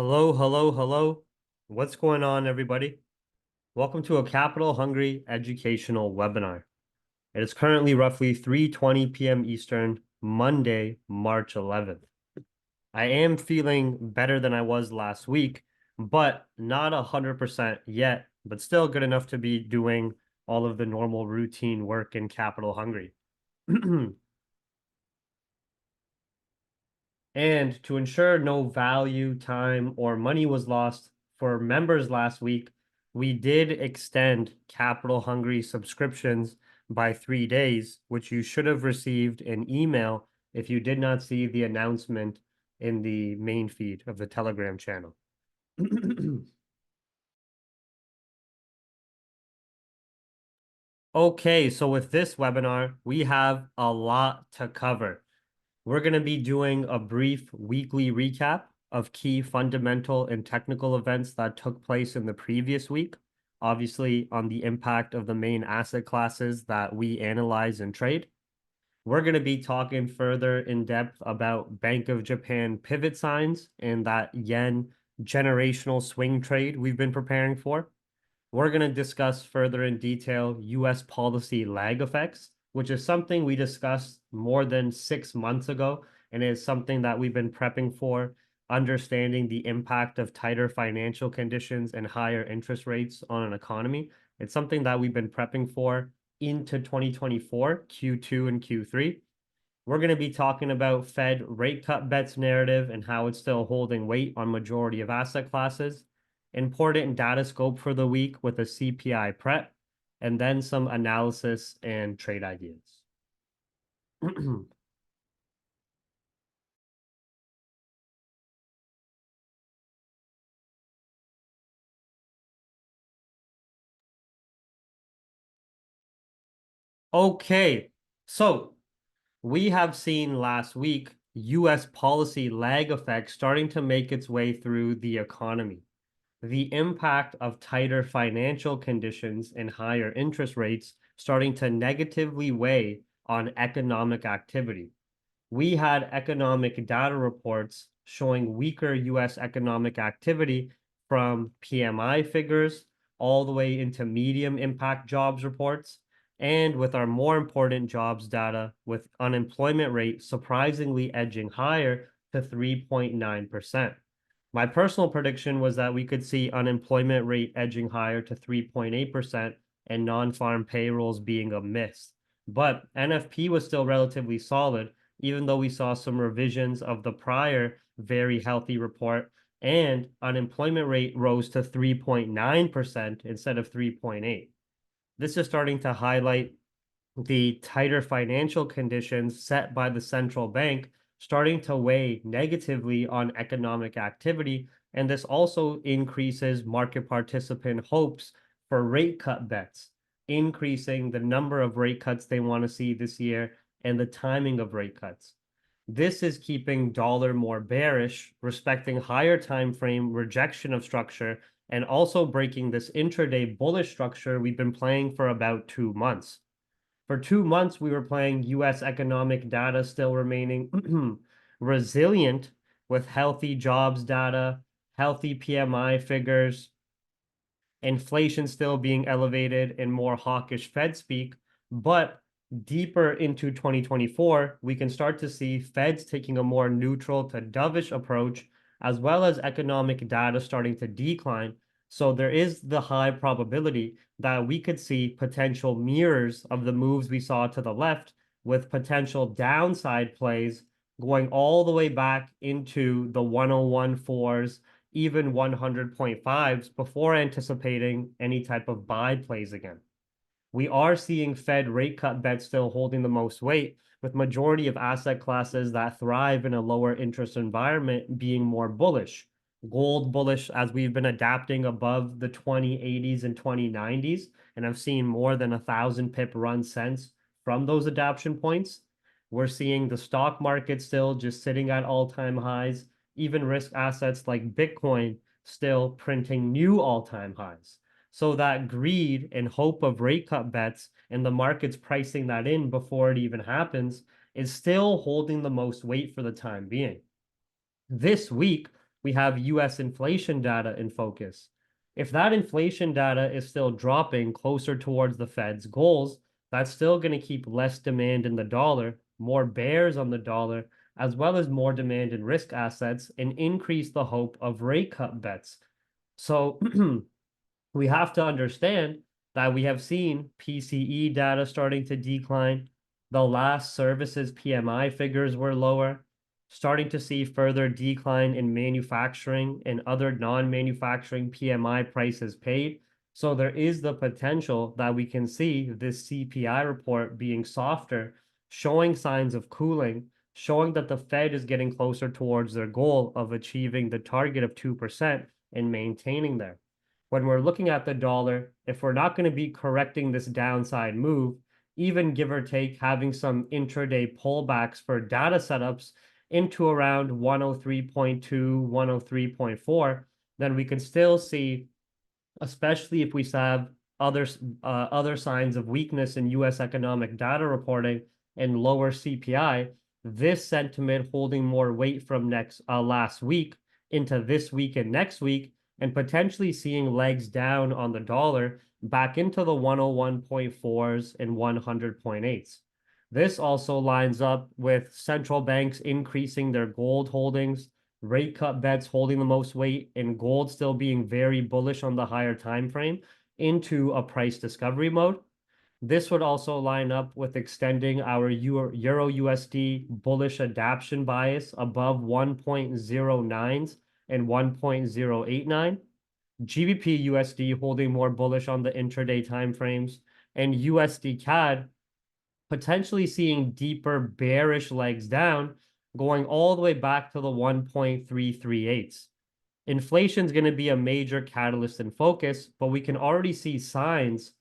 Hello, hello, hello. What's going on, everybody? Welcome to a Capital Hungry educational webinar. It is currently roughly 3:20 p.m. Eastern, Monday, March 11th. I am feeling better than I was last week, but not 100% yet, but still good enough to be doing all of the normal routine work in Capital Hungry. And to ensure no value, time, or money was lost for members last week, we did extend Capital Hungry subscriptions by 3 days, which you should have received an email if you did not see the announcement in the main feed of the Telegram channel. Okay, so with this webinar, we have a lot to cover. We're going to be doing a brief weekly recap of key fundamental and technical events that took place in the previous week, obviously on the impact of the main asset classes that we analyze and trade. We're going to be talking further in depth about Bank of Japan pivot signs and that yen generational swing trade we've been preparing for. We're going to discuss further in detail US policy lag effects, which is something we discussed more than 6 months ago, and is something that we've been prepping for, understanding the impact of tighter financial conditions and higher interest rates on an economy. It's something that we've been prepping for into 2024, Q2 and Q3. We're going to be talking about Fed rate cut bets narrative and how it's still holding weight on majority of asset classes, important data scope for the week with a CPI prep, and then some analysis and trade ideas. Okay, so we have seen last week US policy lag effect starting to make its way through the economy. The impact of tighter financial conditions and higher interest rates starting to negatively weigh on economic activity. We had economic data reports showing weaker US economic activity from PMI figures all the way into medium impact jobs reports. And with our more important jobs data, with unemployment rate surprisingly edging higher to 3.9%. My personal prediction was that we could see unemployment rate edging higher to 3.8% and non-farm payrolls being a miss. But NFP was still relatively solid, even though we saw some revisions of the prior very healthy report, and unemployment rate rose to 3.9% instead of 3.8. This is starting to highlight the tighter financial conditions set by the central bank starting to weigh negatively on economic activity. And this also increases market participant hopes for rate cut bets, increasing the number of rate cuts they want to see this year and the timing of rate cuts. This is keeping dollar more bearish, respecting higher time frame rejection of structure, and also breaking this intraday bullish structure we've been playing for about 2 months. For 2 months, we were playing US economic data still remaining resilient with healthy jobs data, healthy PMI figures, inflation still being elevated, and more hawkish Fed speak. But deeper into 2024, we can start to see Feds taking a more neutral to dovish approach, as well as economic data starting to decline. So there is the high probability that we could see potential mirrors of the moves we saw to the left, with potential downside plays going all the way back into the 101.4s, even 100.5s before anticipating any type of buy plays again. We are seeing Fed rate cut bets still holding the most weight, with majority of asset classes that thrive in a lower interest environment being more bullish. Gold bullish, as we've been adapting above the 2080s and 2090s, and I've seen more than 1,000 pip run since from those adaptation points. We're seeing the stock market still just sitting at all-time highs, even risk assets like Bitcoin still printing new all-time highs. So that greed and hope of rate cut bets and the market's pricing that in before it even happens is still holding the most weight for the time being. This week, we have US inflation data in focus. If that inflation data is still dropping closer towards the Fed's goals, that's still going to keep less demand in the dollar, more bears on the dollar, as well as more demand in risk assets, and increase the hope of rate cut bets. So we have to understand that we have seen PCE data starting to decline. The last services PMI figures were lower, starting to see further decline in manufacturing and other non-manufacturing PMI prices paid. So there is the potential that we can see this CPI report being softer, showing signs of cooling, showing that the Fed is getting closer towards their goal of achieving the target of 2% and maintaining there. When we're looking at the dollar, if we're not going to be correcting this downside move, even give or take having some intraday pullbacks for data setups into around 103.2, 103.4, then we can still see, especially if we have other signs of weakness in US economic data reporting and lower CPI, this sentiment holding more weight from last week into this week and next week, and potentially seeing legs down on the dollar back into the 101.4s and 100.8s. This also lines up with central banks increasing their gold holdings, rate cut bets holding the most weight, and gold still being very bullish on the higher time frame into a price discovery mode. This would also line up with extending our Euro USD bullish adaptation bias above 1.09s and 1.089. GBP USD holding more bullish on the intraday timeframes, and USD CAD potentially seeing deeper bearish legs down, going all the way back to the 1.338s. Inflation is going to be a major catalyst in focus, but we can already see signs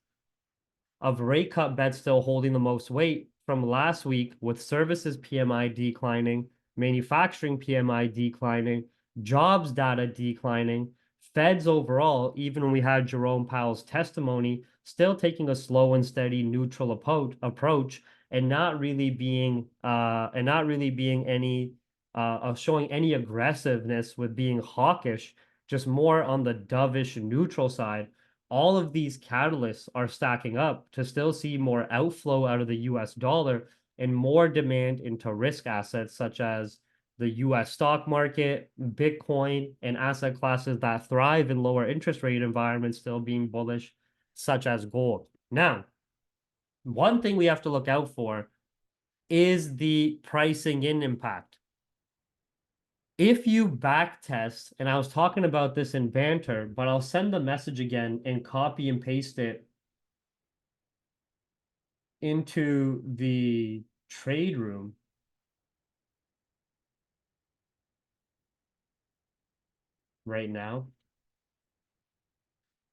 of rate cut bets still holding the most weight from last week, with services PMI declining, manufacturing PMI declining, jobs data declining, Feds overall, even when we had Jerome Powell's testimony, still taking a slow and steady neutral approach and not really being any showing any aggressiveness with being hawkish, just more on the dovish neutral side. All of these catalysts are stacking up to still see more outflow out of the US dollar and more demand into risk assets such as the US stock market, Bitcoin, and asset classes that thrive in lower interest rate environments still being bullish, such as gold. Now, one thing we have to look out for is the pricing in impact. If you back test, and I was talking about this in banter, but I'll send the message again and copy and paste it into the trade room. Right now.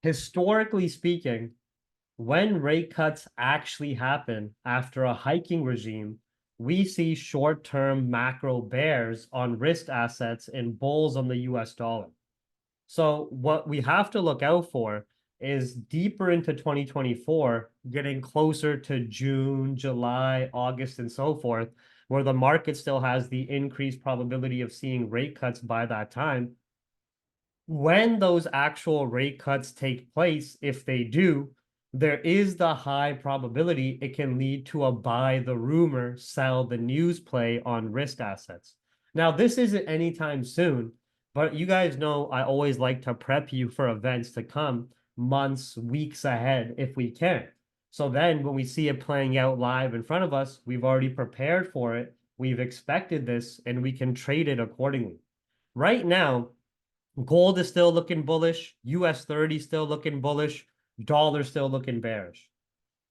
Historically speaking, when rate cuts actually happen after a hiking regime, we see short-term macro bears on risk assets and bulls on the US dollar. So what we have to look out for is deeper into 2024, getting closer to June, July, August, and so forth, where the market still has the increased probability of seeing rate cuts by that time. When those actual rate cuts take place, if they do, there is the high probability it can lead to a buy the rumor, sell the news play on risk assets. Now, this isn't anytime soon, but you guys know I always like to prep you for events to come months, weeks ahead if we can. So then when we see it playing out live in front of us, we've already prepared for it, we've expected this, and we can trade it accordingly. Right now, gold is still looking bullish, US 30 still looking bullish, dollar still looking bearish.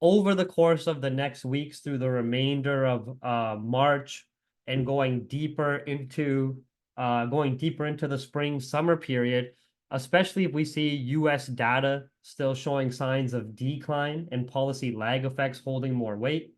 Over the course of the next weeks through the remainder of March and going deeper into the spring summer period, especially if we see US data still showing signs of decline and policy lag effects holding more weight,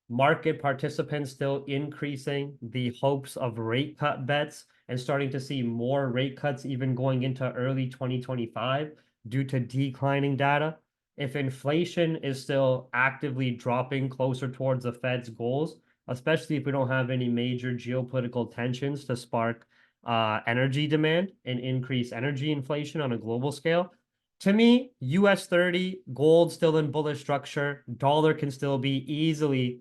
market participants still increasing the hopes of rate cut bets and starting to see more rate cuts even going into early 2025 due to declining data. If inflation is still actively dropping closer towards the Fed's goals, especially if we don't have any major geopolitical tensions to spark energy demand and increase energy inflation on a global scale. To me, US 30, gold still in bullish structure, dollar can still be easily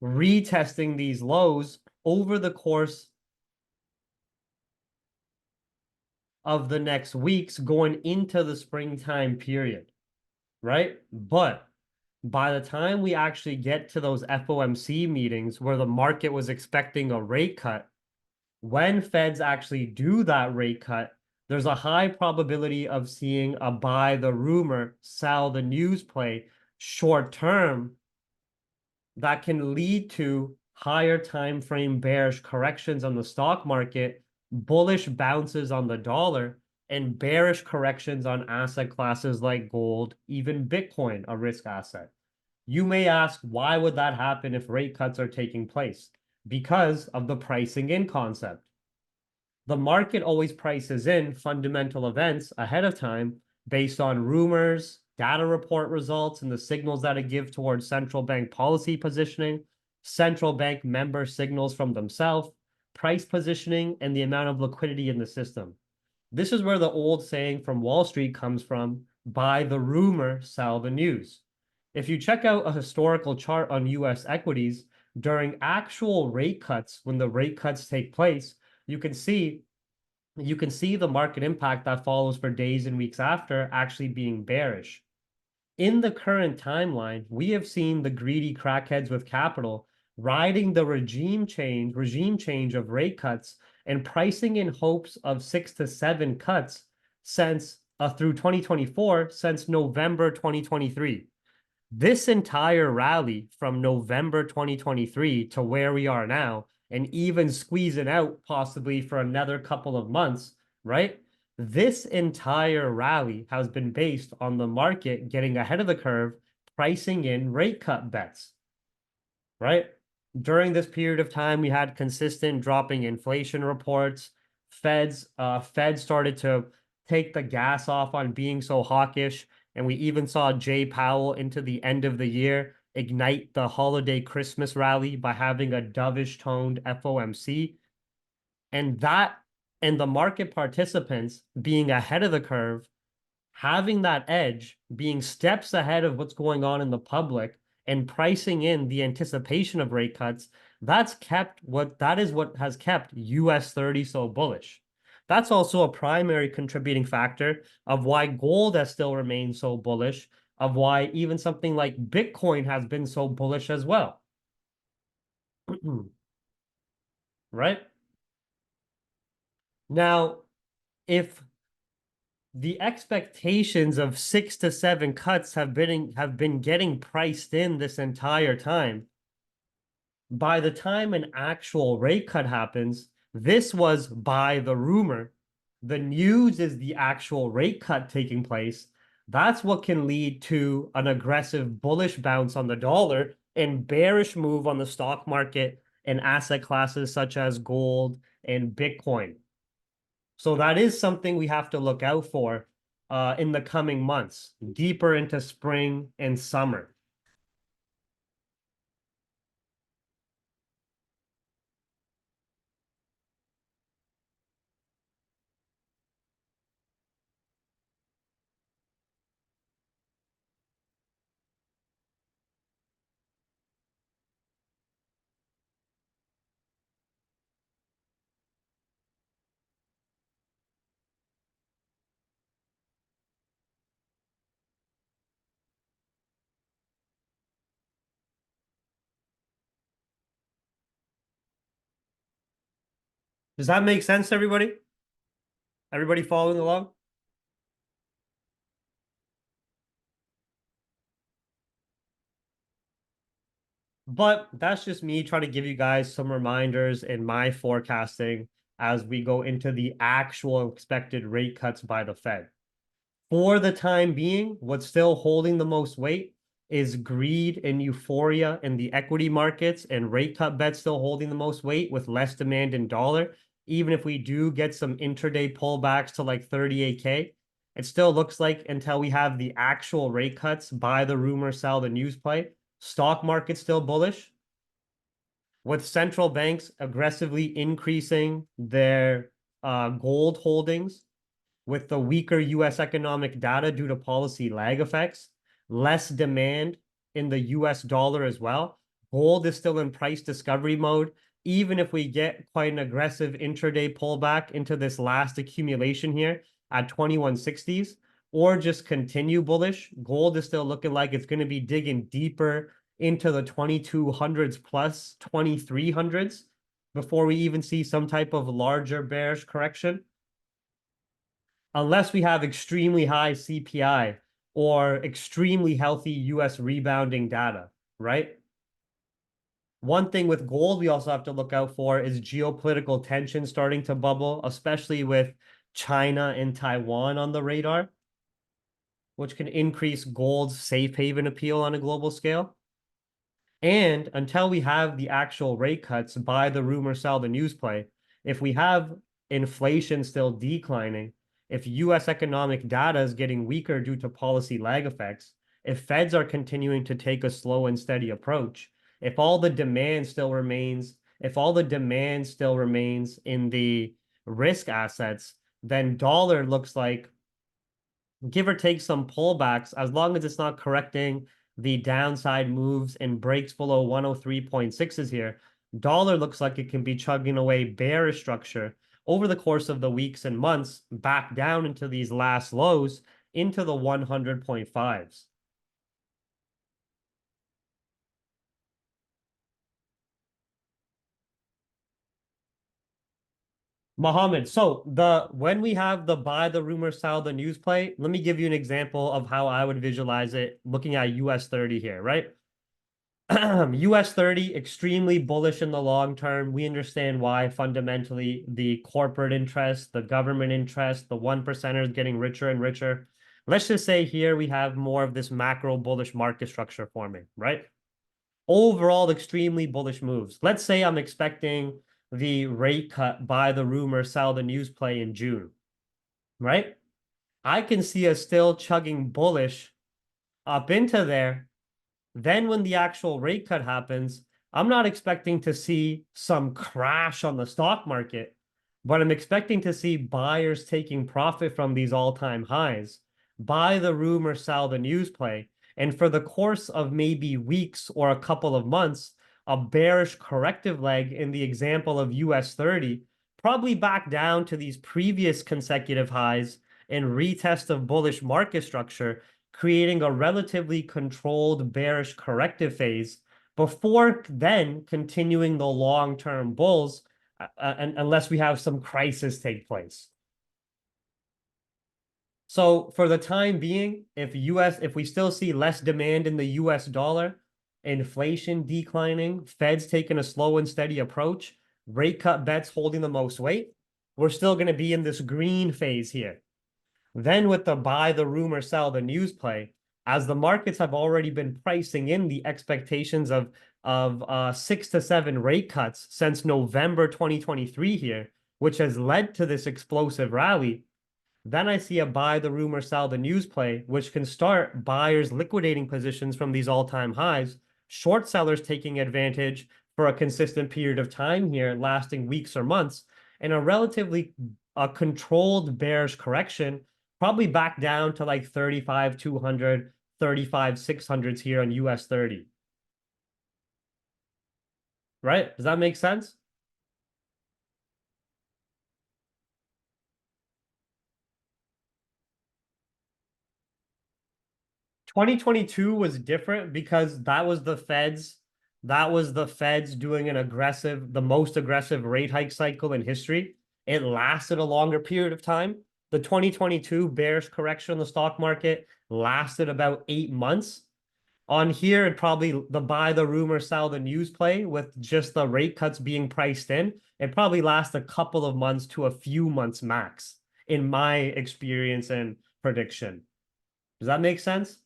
retesting these lows over the course of the next weeks going into the springtime period, right? But by the time we actually get to those FOMC meetings where the market was expecting a rate cut, when Feds actually do that rate cut, there's a high probability of seeing a buy the rumor, sell the news play short term that can lead to higher time frame bearish corrections on the stock market, bullish bounces on the dollar, and bearish corrections on asset classes like gold, even Bitcoin, a risk asset. You may ask, why would that happen if rate cuts are taking place? Because of the pricing in concept. The market always prices in fundamental events ahead of time based on rumors, data report results, and the signals that it gives towards central bank policy positioning, central bank member signals from themselves, price positioning, and the amount of liquidity in the system. This is where the old saying from Wall Street comes from: buy the rumor, sell the news. If you check out a historical chart on US equities during actual rate cuts, when the rate cuts take place, you can see the market impact that follows for days and weeks after actually being bearish. In the current timeline, we have seen the greedy crackheads with capital riding the regime change of rate cuts and pricing in hopes of 6 to 7 cuts since through 2024 since November 2023. This entire rally from November 2023 to where we are now, and even squeezing out possibly for another couple of months, right? This entire rally has been based on the market getting ahead of the curve, pricing in rate cut bets, right? During this period of time, we had consistent dropping inflation reports. Fed started to take the gas off on being so hawkish. And we even saw Jay Powell into the end of the year ignite the holiday Christmas rally by having a dovish toned FOMC. And the market participants being ahead of the curve, having that edge, being steps ahead of what's going on in the public and pricing in the anticipation of rate cuts, that is what has kept US 30 so bullish. That's also a primary contributing factor of why gold has still remained so bullish, of why even something like Bitcoin has been so bullish as well. Right? Now, if the expectations of 6 to 7 cuts have been getting priced in this entire time, by the time an actual rate cut happens, this was by the rumor. The news is the actual rate cut taking place. That's what can lead to an aggressive bullish bounce on the dollar and bearish move on the stock market and asset classes such as gold and Bitcoin. So that is something we have to look out for in the coming months, deeper into spring and summer. Does that make sense to everybody? Everybody following along? But that's just me trying to give you guys some reminders in my forecasting as we go into the actual expected rate cuts by the Fed. For the time being, what's still holding the most weight is greed and euphoria in the equity markets, and rate cut bets still holding the most weight with less demand in dollar. Even if we do get some intraday pullbacks to like 38K, it still looks like until we have the actual rate cuts, buy the rumor, sell the news play, stock market still bullish. with central banks aggressively increasing their gold holdings, with the weaker US economic data due to policy lag effects, less demand in the US dollar as well. Gold is still in price discovery mode. Even if we get quite an aggressive intraday pullback into this last accumulation here at 2160s, or just continue bullish, gold is still looking like it's going to be digging deeper into the 2200s plus 2300s before we even see some type of larger bearish correction, unless we have extremely high CPI or extremely healthy US rebounding data, right? One thing with gold we also have to look out for is geopolitical tension starting to bubble, especially with China and Taiwan on the radar, which can increase gold's safe haven appeal on a global scale. And until we have the actual rate cuts, buy the rumor, sell the news play, if we have inflation still declining, if US economic data is getting weaker due to policy lag effects, if Feds are continuing to take a slow and steady approach, if all the demand still remains, in the risk assets, then dollar looks like, give or take some pullbacks, as long as it's not correcting the downside moves and breaks below 103.6s here, dollar looks like it can be chugging away bearish structure over the course of the weeks and months back down into these last lows into the 100.5s. Mohammed, so when we have the buy the rumor, sell the news play, let me give you an example of how I would visualize it looking at US 30 here, right? US 30, extremely bullish in the long term. We understand why. Fundamentally, the corporate interest, the government interest, the one percenters getting richer and richer. Let's just say here we have more of this macro bullish market structure forming, right? Overall, extremely bullish moves. Let's say I'm expecting the rate cut, buy the rumor, sell the news play in June, right? I can see us still chugging bullish up into there. Then when the actual rate cut happens, I'm not expecting to see some crash on the stock market, but I'm expecting to see buyers taking profit from these all-time highs, buy the rumor, sell the news play, and for the course of maybe weeks or a couple of months, a bearish corrective leg in the example of US 30, probably back down to these previous consecutive highs and retest of bullish market structure, creating a relatively controlled bearish corrective phase before then continuing the long-term bulls, unless we have some crisis take place. So for the time being, if we still see less demand in the US dollar, inflation declining, Fed's taking a slow and steady approach, rate cut bets holding the most weight, we're still going to be in this green phase here. Then with the buy the rumor, sell the news play, as the markets have already been pricing in the expectations of 6 to 7 rate cuts since November 2023 here, which has led to this explosive rally, then I see a buy the rumor, sell the news play, which can start buyers liquidating positions from these all-time highs, short sellers taking advantage for a consistent period of time here, lasting weeks or months, and a relatively controlled bearish correction, probably back down to like 35,200, 35,600s here on US 30. Right? Does that make sense? 2022 was different because that was the Feds doing the most aggressive rate hike cycle in history. It lasted a longer period of time. The 2022 bearish correction in the stock market lasted about 8 months. On here, it probably the buy the rumor, sell the news play with just the rate cuts being priced in. It probably lasts a couple of months to a few months max, in my experience and prediction. Does that make sense?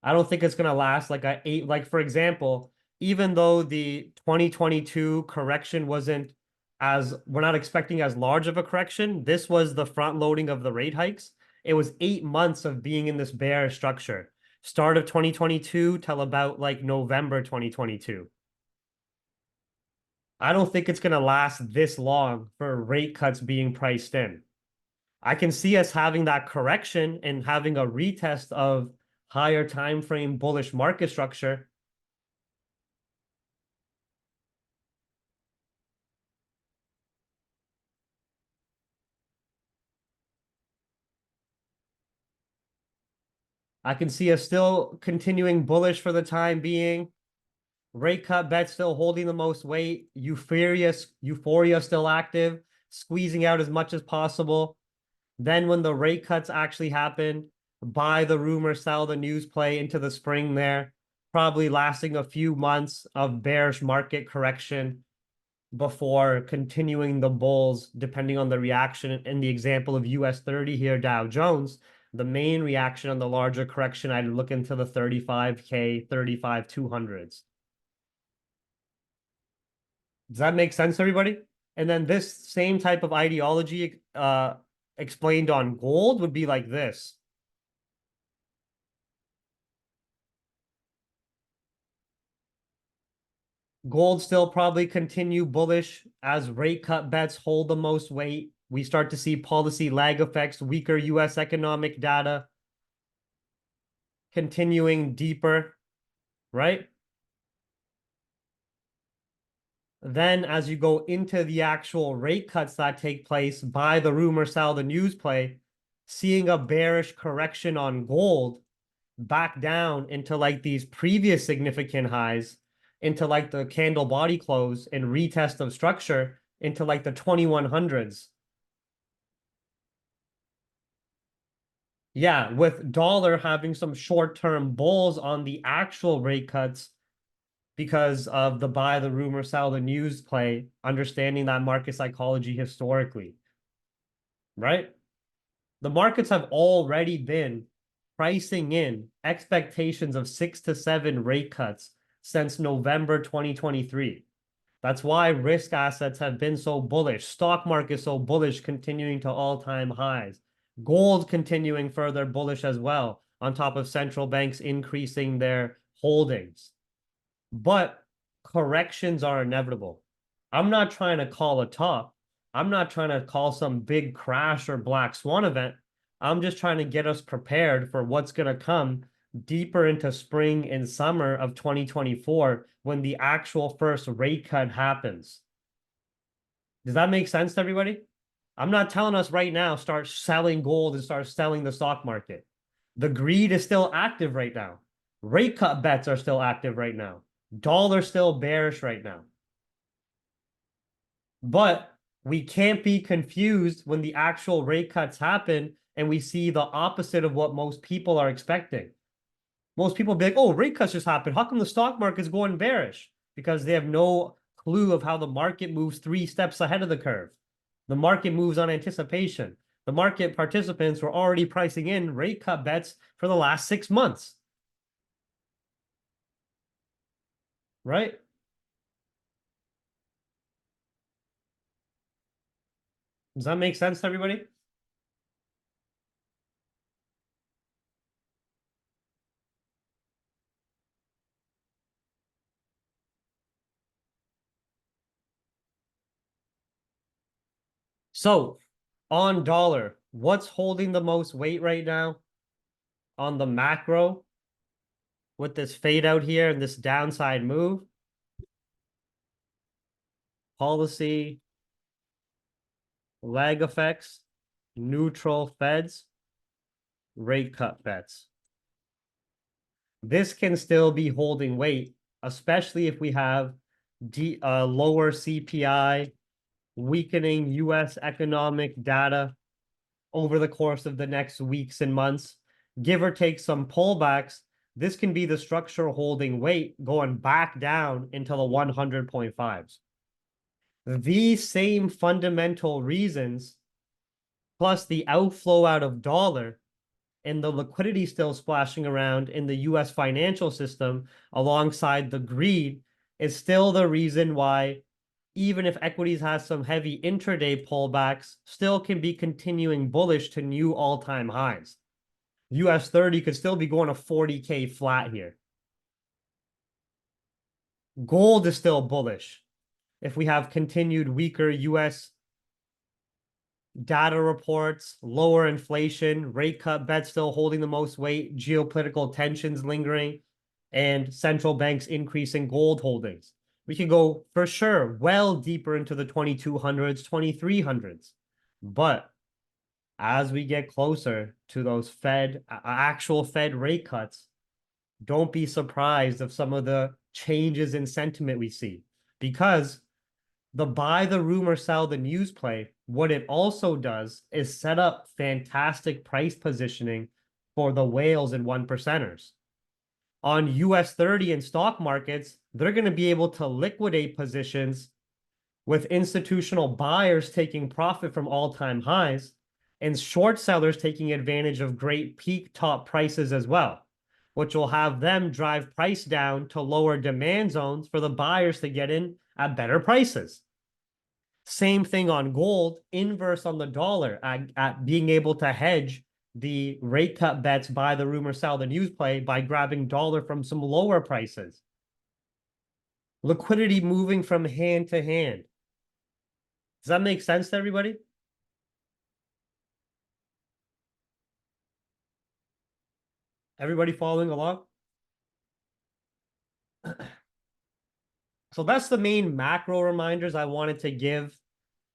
I don't think it's gonna last like a eight. Like for example, even though the 2022 correction wasn't as we're not expecting as large of a correction, this was the front loading of the rate hikes. It was 8 months of being in this bear structure. start of 2022 till about like November 2022. I don't think it's going to last this long for rate cuts being priced in. I can see us having that correction and having a retest of higher time frame bullish market structure. I can see us still continuing bullish for the time being. Rate cut bet still holding the most weight. Euphoria still active, squeezing out as much as possible. Then when the rate cuts actually happen, buy the rumor, sell the news play into the spring there, probably lasting a few months of bearish market correction before continuing the bulls, depending on the reaction. In the example of US 30 here, Dow Jones, the main reaction on the larger correction, I'd look into the 35K, 35 200s. Does that make sense, everybody? And then this same type of ideology explained on gold would be like this. Gold still probably continue bullish as rate cut bets hold the most weight. We start to see policy lag effects, weaker US economic data continuing deeper, right? Then as you go into the actual rate cuts that take place, buy the rumor, sell the news play, seeing a bearish correction on gold back down into like these previous significant highs, into like the candle body close and retest of structure into like the 2100s. Yeah, with dollar having some short-term bulls on the actual rate cuts because of the buy the rumor, sell the news play, understanding that market psychology historically, right? The markets have already been pricing in expectations of 6 to 7 rate cuts since November 2023. That's why risk assets have been so bullish. Stock market so bullish, continuing to all-time highs. Gold continuing further bullish as well, on top of central banks increasing their holdings. But corrections are inevitable. I'm not trying to call a top. I'm not trying to call some big crash or black swan event. I'm just trying to get us prepared for what's going to come deeper into spring and summer of 2024 when the actual first rate cut happens. Does that make sense to everybody? I'm not telling us right now start selling gold and start selling the stock market. The greed is still active right now. Rate cut bets are still active right now. Dollar still bearish right now. But we can't be confused when the actual rate cuts happen and we see the opposite of what most people are expecting. Most people be like, oh, rate cuts just happened. How come the stock market's going bearish? Because they have no clue of how the market moves 3 steps ahead of the curve. The market moves on anticipation. The market participants were already pricing in rate cut bets for the last 6 months. Right? Does that make sense to everybody? So on dollar, what's holding the most weight right now on the macro with this fade out here and this downside move? Policy, lag effects, neutral feds, rate cut bets. This can still be holding weight, especially if we have lower CPI, weakening US economic data over the course of the next weeks and months. Give or take some pullbacks, this can be the structure holding weight going back down into the 100.5s. These same fundamental reasons, plus the outflow out of dollar and the liquidity still splashing around in the US financial system alongside the greed, is still the reason why, even if equities has some heavy intraday pullbacks, still can be continuing bullish to new all-time highs. US 30 could still be going to 40K flat here. Gold is still bullish. If we have continued weaker US data reports, lower inflation, rate cut bets still holding the most weight, geopolitical tensions lingering, and central banks increasing gold holdings. We could go for sure well deeper into the 2200s, 2300s. But as we get closer to those actual Fed rate cuts, don't be surprised of some of the changes in sentiment we see, because the buy the rumor, sell the news play, what it also does is set up fantastic price positioning for the whales and one percenters. On US 30 and stock markets, they're going to be able to liquidate positions with institutional buyers taking profit from all-time highs and short sellers taking advantage of great peak top prices as well, which will have them drive price down to lower demand zones for the buyers to get in at better prices. Same thing on gold, inverse on the dollar at being able to hedge the rate cut bets, buy the rumor, sell the news play by grabbing dollar from some lower prices. Liquidity moving from hand to hand. Does that make sense to everybody? Everybody following along? So that's the main macro reminders I wanted to give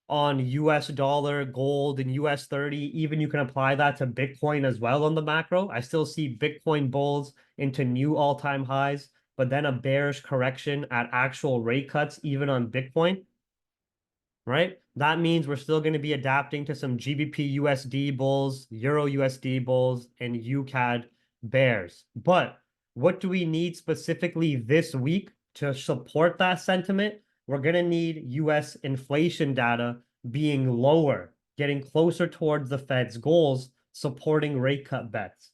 on US dollar, gold, and US 30. Even you can apply that to Bitcoin as well on the macro. I still see Bitcoin bulls into new all-time highs, but then a bearish correction at actual rate cuts, even on Bitcoin, right? That means we're still going to be adapting to some GBP USD bulls, Euro USD bulls, and UCAD bears. But what do we need specifically this week to support that sentiment? We're going to need US inflation data being lower, getting closer towards the Fed's goals, supporting rate cut bets.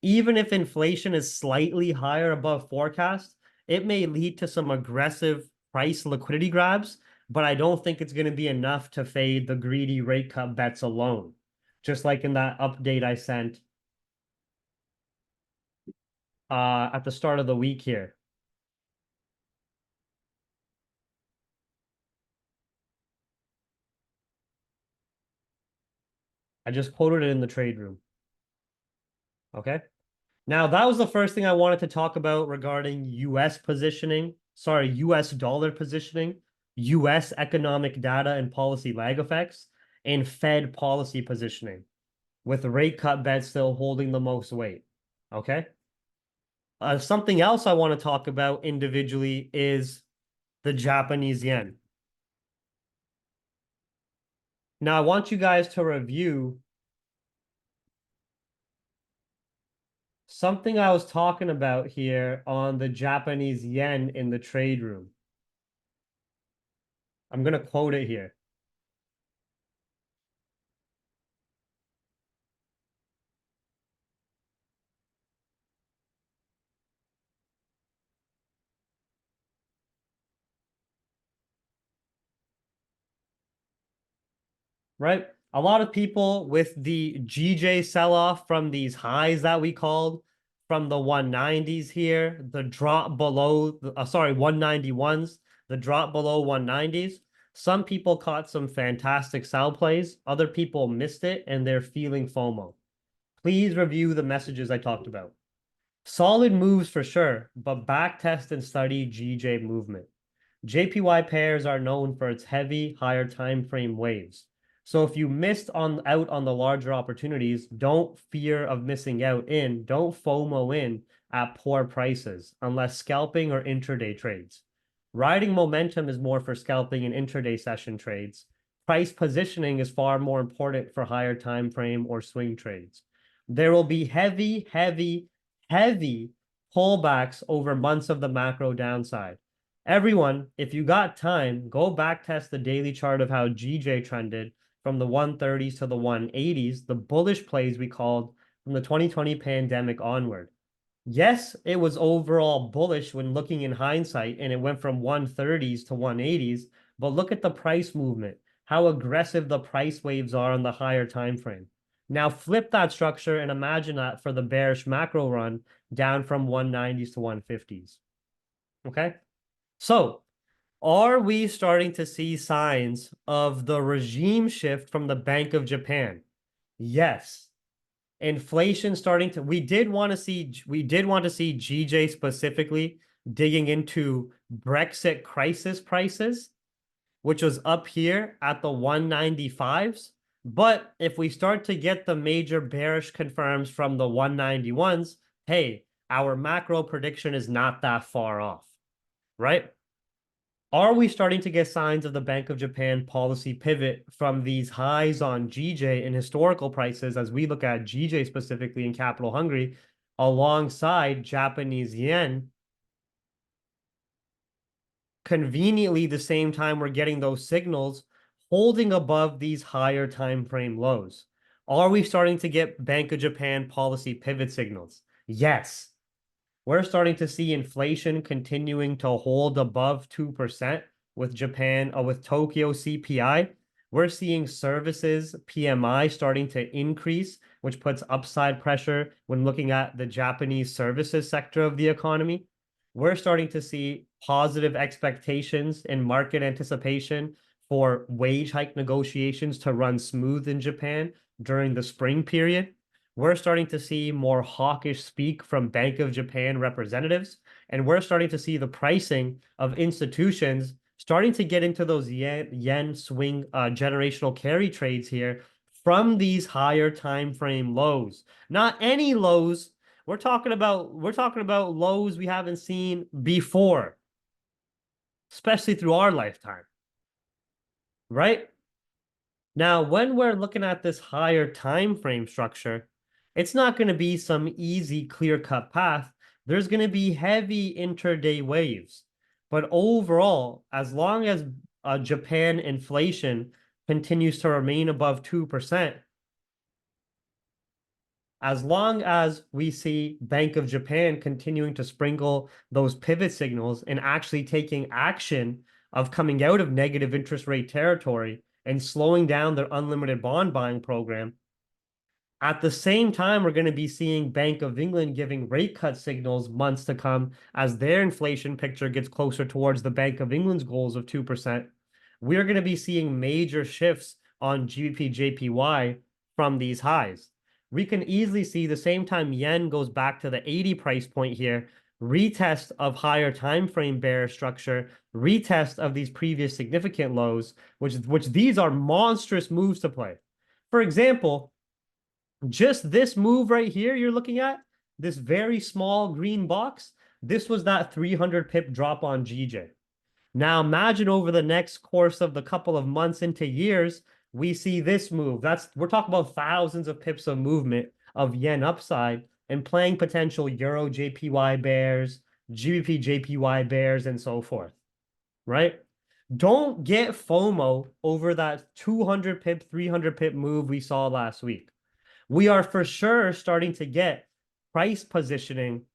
Even if inflation is slightly higher above forecast, it may lead to some aggressive price liquidity grabs, but I don't think it's going to be enough to fade the greedy rate cut bets alone. Just like in that update I sent at the start of the week here. I just quoted it in the trade room. Okay. Now, that was the first thing I wanted to talk about regarding US positioning. Sorry, US dollar positioning, US economic data and policy lag effects, and Fed policy positioning, with rate cut bets still holding the most weight. Okay. Something else I want to talk about individually is the Japanese yen. Now, I want you guys to review something I was talking about here on the Japanese yen in the trade room. I'm going to quote it here. Right? A lot of people with the GJ sell-off from these highs that we called from the 190s here, the drop below, 191s, the drop below 190s. Some people caught some fantastic sell plays. Other people missed it and they're feeling FOMO. Please review the messages I talked about. Solid moves for sure, but back test and study GJ movement. JPY pairs are known for its heavy, higher time frame waves. So if you missed out on the larger opportunities, don't fear of missing out don't FOMO in at poor prices unless scalping or intraday trades. Riding momentum is more for scalping and intraday session trades. Price positioning is far more important for higher time frame or swing trades. There will be heavy, heavy, heavy pullbacks over months of the macro downside. Everyone, if you got time, go back test the daily chart of how GJ trended from the 130s to the 180s, the bullish plays we called from the 2020 pandemic onward. Yes, it was overall bullish when looking in hindsight, and it went from 130s to 180s, but look at the price movement, how aggressive the price waves are on the higher time frame. Now flip that structure and imagine that for the bearish macro run down from 190s to 150s. Okay. So are we starting to see signs of the regime shift from the Bank of Japan? Yes. Inflation starting to we did want to see GJ specifically digging into Brexit crisis prices, which was up here at the 195s. But if we start to get the major bearish confirms from the 191s, hey, our macro prediction is not that far off, right? Are we starting to get signs of the Bank of Japan policy pivot from these highs on GJ and historical prices as we look at GJ specifically in capital hungry alongside Japanese yen? Conveniently, the same time we're getting those signals holding above these higher time frame lows. Are we starting to get Bank of Japan policy pivot signals? Yes. We're starting to see inflation continuing to hold above 2% with with Tokyo CPI. We're seeing services PMI starting to increase, which puts upside pressure when looking at the Japanese services sector of the economy. We're starting to see positive expectations and market anticipation for wage hike negotiations to run smooth in Japan during the spring period. We're starting to see more hawkish speak from Bank of Japan representatives, and we're starting to see the pricing of institutions starting to get into those yen swing generational carry trades here from these higher time frame lows. Not any lows. We're talking about lows we haven't seen before, especially through our lifetime, right? Now, when we're looking at this higher time frame structure, it's not going to be some easy, clear-cut path. There's going to be heavy intraday waves. But overall, as long as Japan inflation continues to remain above 2%, as long as we see Bank of Japan continuing to sprinkle those pivot signals and actually taking action of coming out of negative interest rate territory and slowing down their unlimited bond buying program, at the same time, we're going to be seeing Bank of England giving rate cut signals months to come as their inflation picture gets closer towards the Bank of England's goals of 2%. We're going to be seeing major shifts on GBPJPY from these highs. We can easily see the same time yen goes back to the 80 price point here, retest of higher time frame bear structure, retest of these previous significant lows, which these are monstrous moves to play. For example, just this move right here you're looking at, this very small green box, this was that 300 pip drop on GJ. Now imagine over the next course of the couple of months into years, we see this move. We're talking about thousands of pips of movement of yen upside and playing potential Euro JPY bears, GBP JPY bears, and so forth, right? Don't get FOMO over that 200 pip, 300 pip move we saw last week. We are for sure starting to get price positioning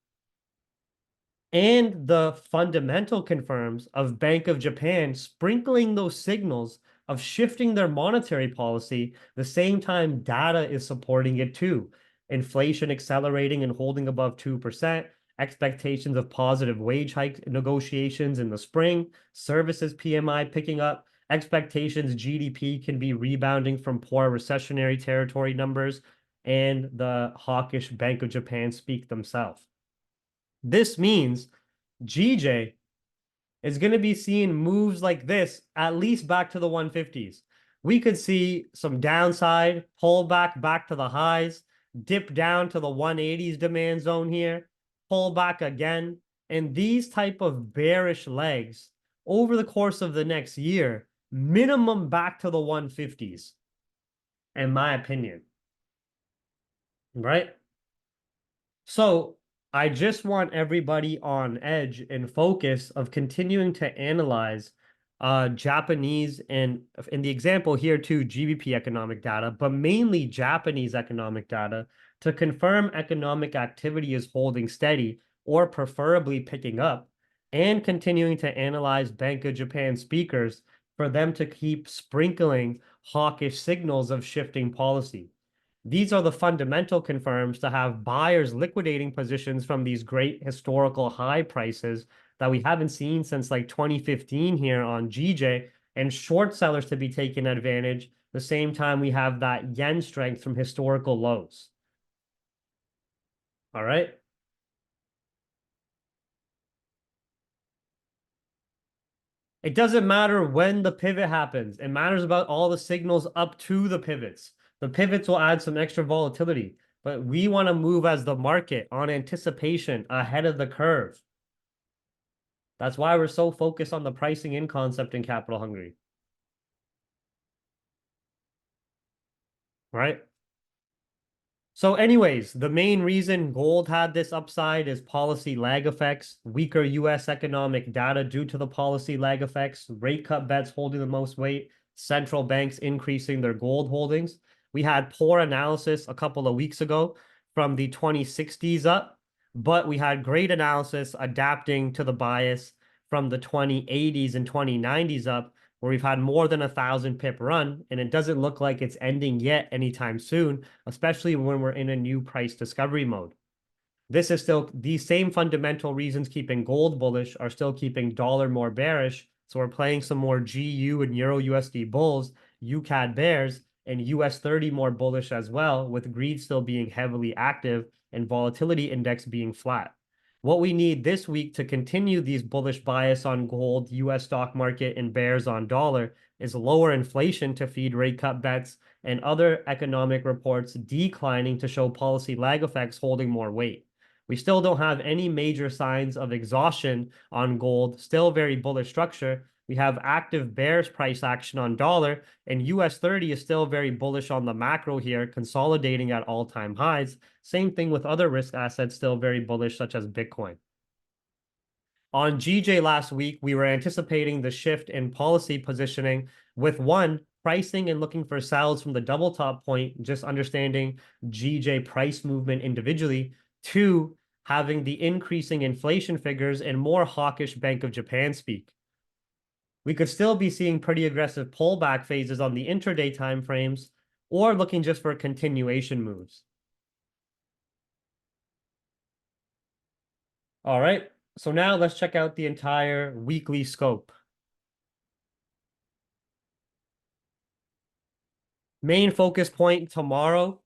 and the fundamental confirms of Bank of Japan sprinkling those signals of shifting their monetary policy, the same time data is supporting it too. Inflation accelerating and holding above 2%, expectations of positive wage hike negotiations in the spring, services PMI picking up, expectations GDP can be rebounding from poor recessionary territory numbers, and the hawkish Bank of Japan speak themselves. This means GJ is going to be seeing moves like this at least back to the 150s. We could see some downside, pull back to the highs, dip down to the 180s demand zone here, pull back again. And these type of bearish legs over the course of the next year, minimum back to the 150s, in my opinion. Right? So I just want everybody on edge and focus of continuing to analyze Japanese and in the example here too, GBP economic data, but mainly Japanese economic data to confirm economic activity is holding steady or preferably picking up, and continuing to analyze Bank of Japan speakers for them to keep sprinkling hawkish signals of shifting policy. These are the fundamental confirms to have buyers liquidating positions from these great historical high prices that we haven't seen since like 2015 here on GJ, and short sellers to be taking advantage the same time we have that yen strength from historical lows. All right. It doesn't matter when the pivot happens. It matters about all the signals up to the pivots. The pivots will add some extra volatility, but we want to move as the market on anticipation ahead of the curve. That's why we're so focused on the pricing in concept in Capital Hungary. Right? So, anyways, the main reason gold had this upside is policy lag effects, weaker US economic data due to the policy lag effects, rate cut bets holding the most weight, central banks increasing their gold holdings. We had poor analysis a couple of weeks ago from the 2060s up, but we had great analysis adapting to the bias from the 2080s and 2090s up, where we've had more than 1,000 pip run, and it doesn't look like it's ending yet anytime soon, especially when we're in a new price discovery mode. This is still these same fundamental reasons keeping gold bullish are still keeping dollar more bearish. So we're playing some more GU and Euro USD bulls, UCAD bears, and US 30 more bullish as well, with greed still being heavily active and volatility index being flat. What we need this week to continue these bullish bias on gold, US stock market, and bears on dollar is lower inflation to feed rate cut bets and other economic reports declining to show policy lag effects holding more weight. We still don't have any major signs of exhaustion on gold, still very bullish structure. We have active bears price action on dollar, and US 30 is still very bullish on the macro here, consolidating at all-time highs. Same thing with other risk assets, still very bullish, such as Bitcoin. On GJ last week, we were anticipating the shift in policy positioning with one, pricing and looking for sells from the double top point, just understanding GJ price movement individually. Two, having the increasing inflation figures and more hawkish Bank of Japan speak. We could still be seeing pretty aggressive pullback phases on the intraday timeframes, or looking just for continuation moves. All right, so now let's check out the entire weekly scope. Main focus point tomorrow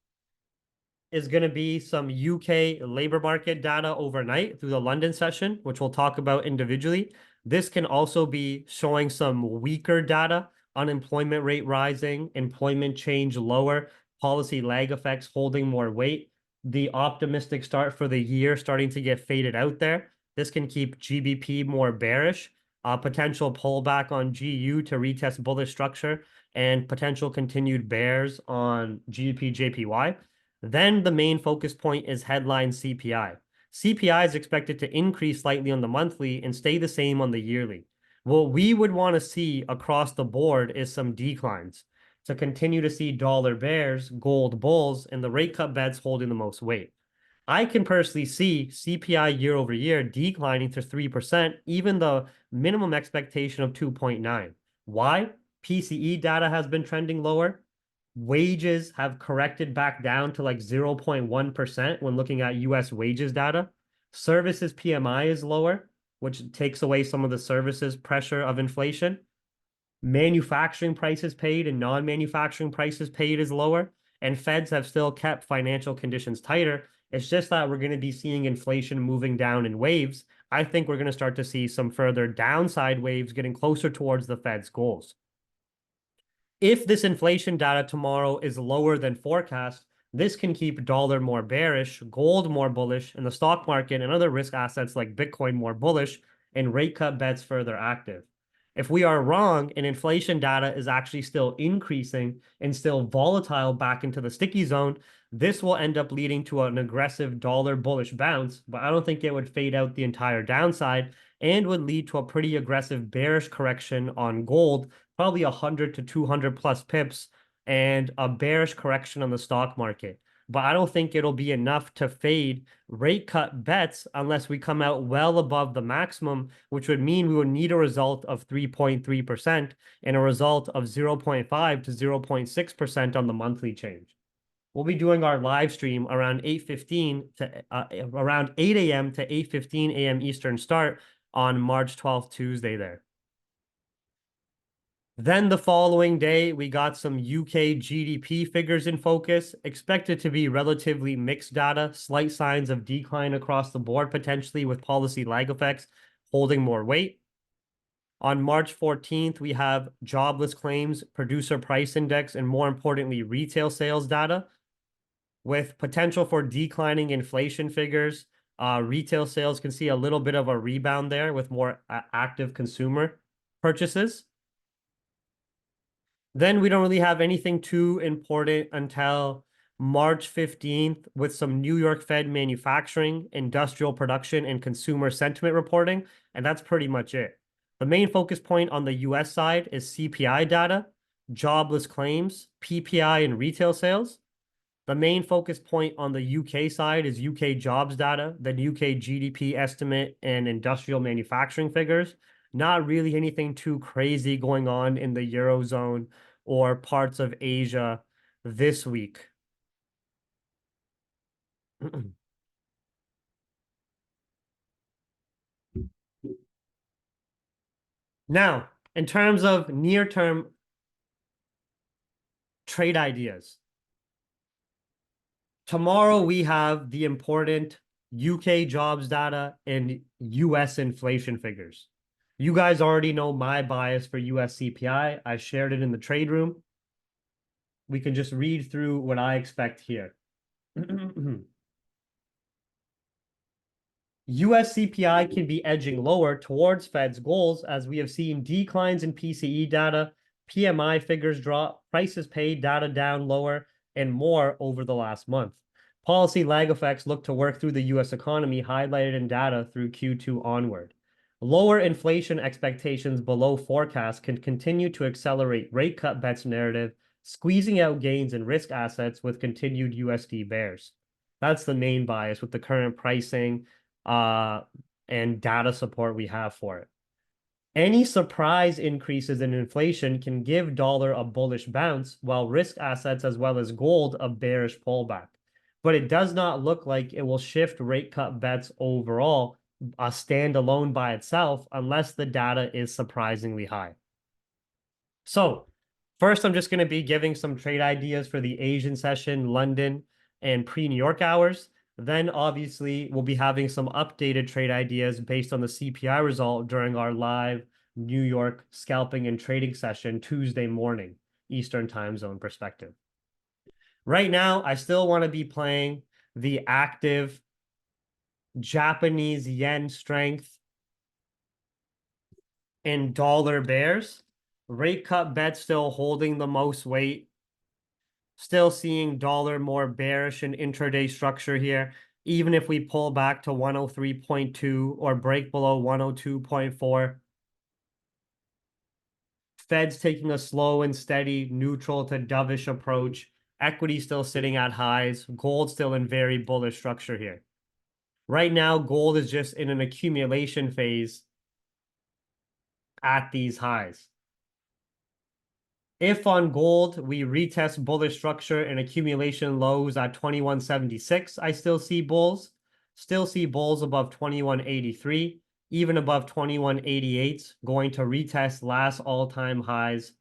is going to be some UK labor market data overnight through the London session, which we'll talk about individually. This can also be showing some weaker data, unemployment rate rising, employment change lower, policy lag effects holding more weight, the optimistic start for the year starting to get faded out there. This can keep GBP more bearish, potential pullback on GU to retest bullish structure, and potential continued bears on GBPJPY. Then the main focus point is headline CPI. CPI is expected to increase slightly on the monthly and stay the same on the yearly. What we would want to see across the board is some declines to continue to see dollar bears, gold bulls, and the rate cut bets holding the most weight. I can personally see CPI year over year declining to 3%, even the minimum expectation of 2.9. Why? PCE data has been trending lower. Wages have corrected back down to like 0.1% when looking at US wages data. Services PMI is lower, which takes away some of the services pressure of inflation. Manufacturing prices paid and non-manufacturing prices paid is lower, and Feds have still kept financial conditions tighter. It's just that we're going to be seeing inflation moving down in waves. I think we're going to start to see some further downside waves getting closer towards the Fed's goals. If this inflation data tomorrow is lower than forecast, this can keep dollar more bearish, gold more bullish, and the stock market and other risk assets like Bitcoin more bullish, and rate cut bets further active. If we are wrong and inflation data is actually still increasing and still volatile back into the sticky zone, this will end up leading to an aggressive dollar bullish bounce, but I don't think it would fade out the entire downside and would lead to a pretty aggressive bearish correction on gold, probably 100 to 200 plus pips, and a bearish correction on the stock market. But I don't think it'll be enough to fade rate cut bets unless we come out well above the maximum, which would mean we would need a result of 3.3% and a result of 0.5 to 0.6% on the monthly change. we'll be doing our live stream around 8:15 to around 8 a.m. to 8:15 a.m. Eastern start on March 12th, Tuesday there. Then the following day, we got some UK GDP figures in focus, expected to be relatively mixed data, slight signs of decline across the board, potentially with policy lag effects holding more weight. On March 14th, we have jobless claims, producer price index, and more importantly, retail sales data with potential for declining inflation figures. Retail sales can see a little bit of a rebound there with more active consumer purchases. Then we don't really have anything too important until March 15th with some New York Fed manufacturing, industrial production, and consumer sentiment reporting. And that's pretty much it. The main focus point on the US side is CPI data, jobless claims, PPI, and retail sales. The main focus point on the UK side is UK jobs data, the UK GDP estimate, and industrial manufacturing figures. Not really anything too crazy going on in the Eurozone or parts of Asia this week. Now, in terms of near-term trade ideas, tomorrow we have the important UK jobs data and US inflation figures. You guys already know my bias for US CPI. I shared it in the trade room. We can just read through what I expect here. US CPI can be edging lower towards Fed's goals as we have seen declines in PCE data, PMI figures drop, prices paid data down lower, and more over the last month. Policy lag effects look to work through the US economy, highlighted in data through Q2 onward. Lower inflation expectations below forecast can continue to accelerate rate cut bets narrative, squeezing out gains in risk assets with continued USD bears. That's the main bias with the current pricing and data support we have for it. Any surprise increases in inflation can give dollar a bullish bounce, while risk assets as well as gold a bearish pullback. But it does not look like it will shift rate cut bets overall, standalone by itself, unless the data is surprisingly high. So first, I'm just going to be giving some trade ideas for the Asian session, London, and pre-New York hours. Then obviously we'll be having some updated trade ideas based on the CPI result during our live New York scalping and trading session Tuesday morning, Eastern time zone perspective. Right now, I still want to be playing the active Japanese yen strength and dollar bears. Rate cut bet still holding the most weight. Still seeing dollar more bearish in intraday structure here, even if we pull back to 103.2 or break below 102.4. Fed's taking a slow and steady neutral to dovish approach. Equity still sitting at highs. Gold still in very bullish structure here. Right now, gold is just in an accumulation phase at these highs. If on gold, we retest bullish structure and accumulation lows at 2176, I still see bulls. Still see bulls above 2183, even above 2188, going to retest last all-time highs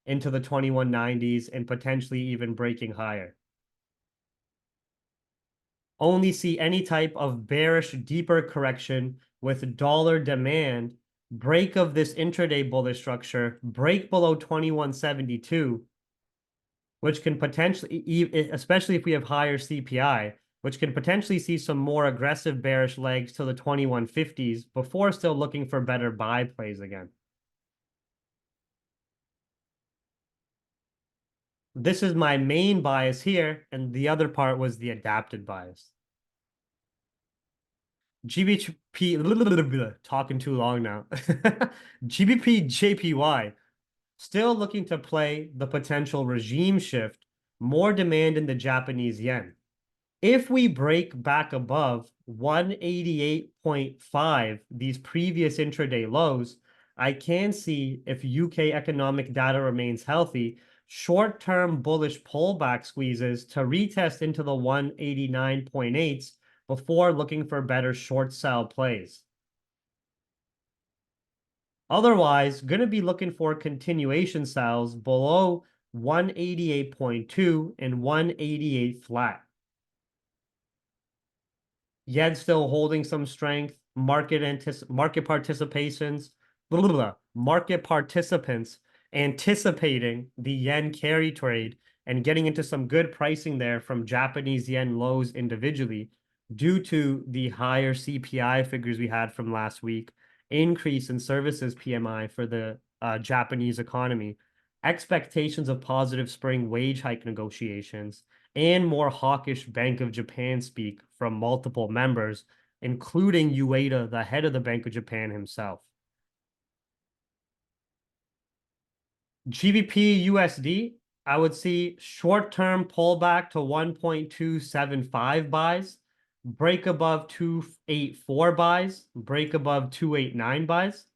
into the 2190s and potentially even breaking higher. Only see any type of bearish, deeper correction with dollar demand break of this intraday bullish structure, break below 2172, which can potentially, especially if we have higher CPI, which can potentially see some more aggressive bearish legs to the 2150s before still looking for better buy plays again. This is my main bias here, and the other part was the adapted bias. GBP, talking too long now. GBPJPY, still looking to play the potential regime shift, more demand in the Japanese yen. If we break back above 188.5, these previous intraday lows, I can see if UK economic data remains healthy, short-term bullish pullback squeezes to retest into the 189.8s before looking for better short sell plays. Otherwise, going to be looking for continuation sells below 188.2 and 188 flat. Yen still holding some strength. Market participations, market participants anticipating the yen carry trade and getting into some good pricing there from Japanese yen lows individually due to the higher CPI figures we had from last week, increase in services PMI for the Japanese economy, expectations of positive spring wage hike negotiations, and more hawkish Bank of Japan speak from multiple members, including Ueda, the head of the Bank of Japan himself. GBP USD, I would see short-term pullback to 1.275 buys, break above 284 buys, break above 289 buys.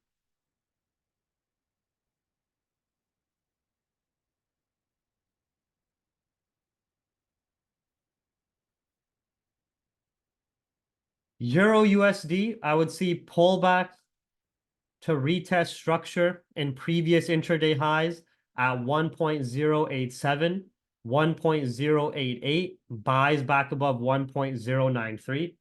Euro USD, I would see pullback to retest structure in previous intraday highs at 1.087, 1.088, buys back above 1.093.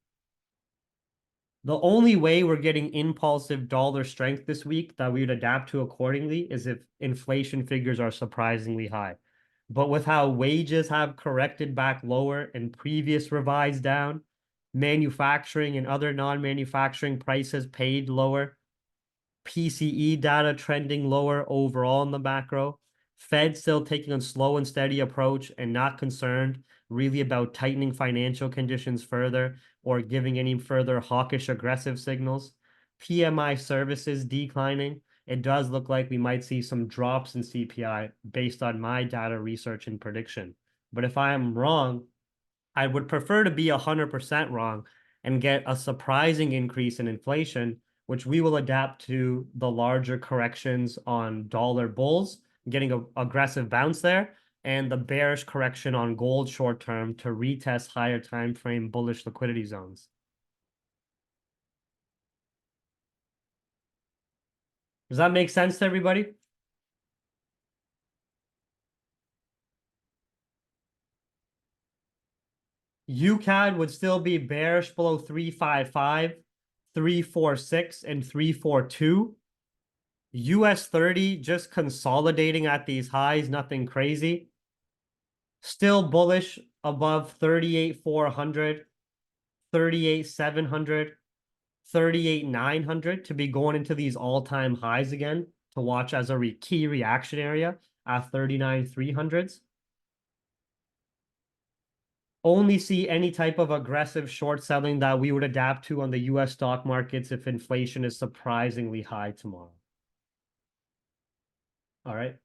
The only way we're getting impulsive dollar strength this week that we would adapt to accordingly is if inflation figures are surprisingly high. But with how wages have corrected back lower and previous revised down, manufacturing and other non-manufacturing prices paid lower, PCE data trending lower overall in the macro, Fed still taking a slow and steady approach and not concerned really about tightening financial conditions further or giving any further hawkish aggressive signals. PMI services declining. It does look like we might see some drops in CPI based on my data research and prediction. But if I am wrong, I would prefer to be 100% wrong and get a surprising increase in inflation, which we will adapt to the larger corrections on dollar bulls, getting an aggressive bounce there, and the bearish correction on gold short term to retest higher time frame bullish liquidity zones. Does that make sense to everybody? UCAD would still be bearish below 355, 346, and 342. US 30 just consolidating at these highs, nothing crazy. Still bullish above 38,400, 38,700, 38,900 to be going into these all-time highs again to watch as a key reaction area at 39,300s. Only see any type of aggressive short selling that we would adapt to on the US stock markets if inflation is surprisingly high tomorrow. All right.